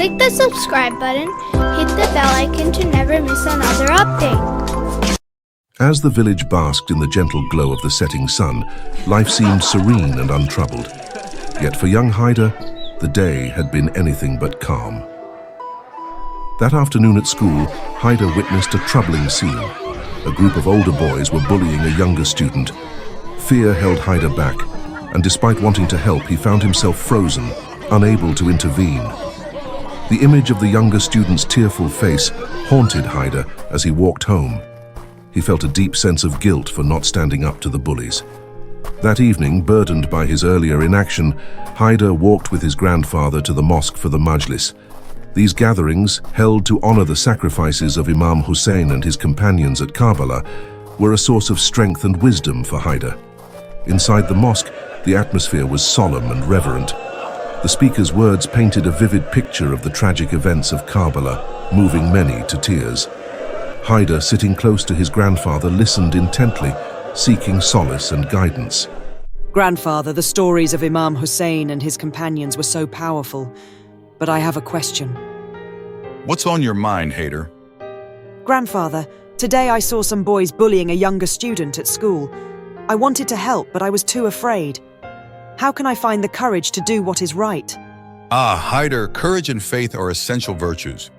Click the subscribe button, hit the bell icon to never miss another update. As the village basked in the gentle glow of the setting sun, life seemed serene and untroubled. Yet for young Haider, the day had been anything but calm. That afternoon at school, Haider witnessed a troubling scene. A group of older boys were bullying a younger student. Fear held Haider back, and despite wanting to help, he found himself frozen, unable to intervene. The image of the younger student's tearful face haunted Haider as he walked home. He felt a deep sense of guilt for not standing up to the bullies. That evening, burdened by his earlier inaction, Haider walked with his grandfather to the mosque for the majlis. These gatherings, held to honor the sacrifices of Imam Hussain and his companions at Karbala, were a source of strength and wisdom for Haider. Inside the mosque, the atmosphere was solemn and reverent. The speaker's words painted a vivid picture of the tragic events of Karbala, moving many to tears. Haider, sitting close to his grandfather, listened intently, seeking solace and guidance. Grandfather, the stories of Imam Hussain and his companions were so powerful, but I have a question. What's on your mind, Haider? Grandfather, today I saw some boys bullying a younger student at school. I wanted to help, but I was too afraid. How can I find the courage to do what is right? Haider, courage and faith are essential virtues.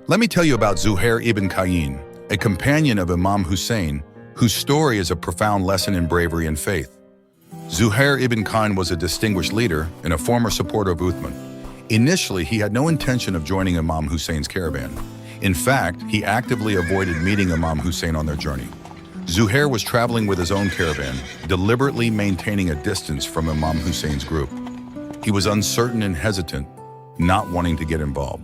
Let me tell you about Zuhair ibn Qain, a companion of Imam Hussain, whose story is a profound lesson in bravery and faith. Zuhair ibn Qain was a distinguished leader and a former supporter of Uthman. Initially, he had no intention of joining Imam Hussein's caravan. In fact, he actively avoided meeting Imam Hussain on their journey. Zuhair was traveling with his own caravan, deliberately maintaining a distance from Imam Hussein's group. He was uncertain and hesitant, not wanting to get involved.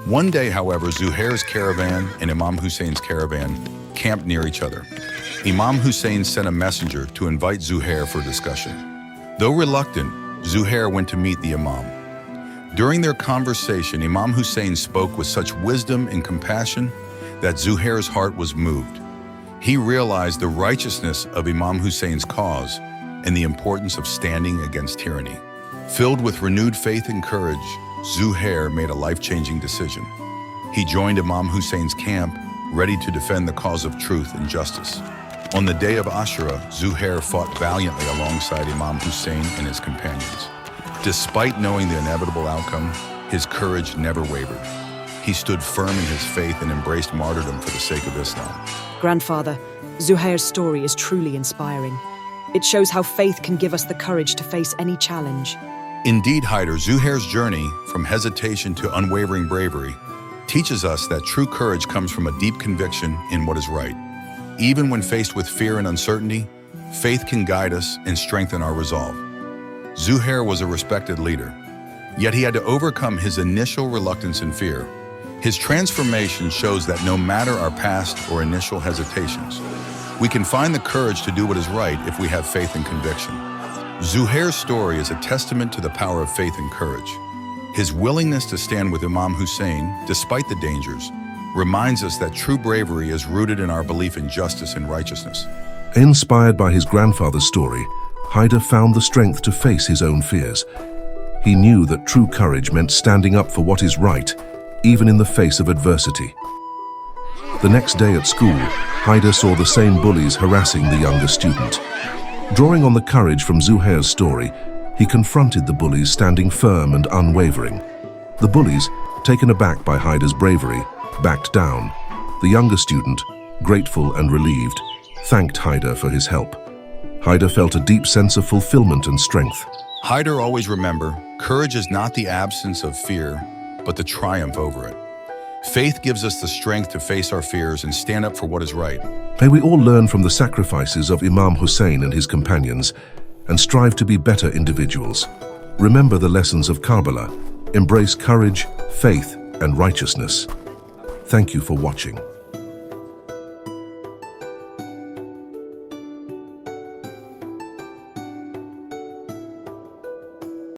One day, however, Zuhair's caravan and Imam Hussein's caravan camped near each other. Imam Hussain sent a messenger to invite Zuhair for discussion. Though reluctant, Zuhair went to meet the Imam. During their conversation, Imam Hussain spoke with such wisdom and compassion that Zuhair's heart was moved. He realized the righteousness of Imam Hussein's cause and the importance of standing against tyranny. Filled with renewed faith and courage, Zuhair made a life-changing decision. He joined Imam Hussein's camp, ready to defend the cause of truth and justice. On the day of Ashura, Zuhair fought valiantly alongside Imam Hussain and his companions. Despite knowing the inevitable outcome, his courage never wavered. He stood firm in his faith and embraced martyrdom for the sake of Islam. Grandfather, Zuhair's story is truly inspiring. It shows how faith can give us the courage to face any challenge. Indeed, Haider, Zuhair's journey from hesitation to unwavering bravery teaches us that true courage comes from a deep conviction in what is right. Even when faced with fear and uncertainty, faith can guide us and strengthen our resolve. Zuhair was a respected leader, yet he had to overcome his initial reluctance and fear. His transformation shows that no matter our past or initial hesitations, we can find the courage to do what is right if we have faith and conviction. Zuhair's story is a testament to the power of faith and courage. His willingness to stand with Imam Hussain, despite the dangers, reminds us that true bravery is rooted in our belief in justice and righteousness. Inspired by his grandfather's story, Haider found the strength to face his own fears. He knew that true courage meant standing up for what is right, even in the face of adversity. The next day at school, Haider saw the same bullies harassing the younger student. Drawing on the courage from Zuhair's story, he confronted the bullies, standing firm and unwavering. The bullies, taken aback by Haider's bravery, backed down. The younger student, grateful and relieved, thanked Haider for his help. Haider felt a deep sense of fulfillment and strength. Haider, always remember, courage is not the absence of fear, but the triumph over it. Faith gives us the strength to face our fears and stand up for what is right. May we all learn from the sacrifices of Imam Hussain and his companions and strive to be better individuals. Remember the lessons of Karbala. Embrace courage, faith, and righteousness. Thank you for watching.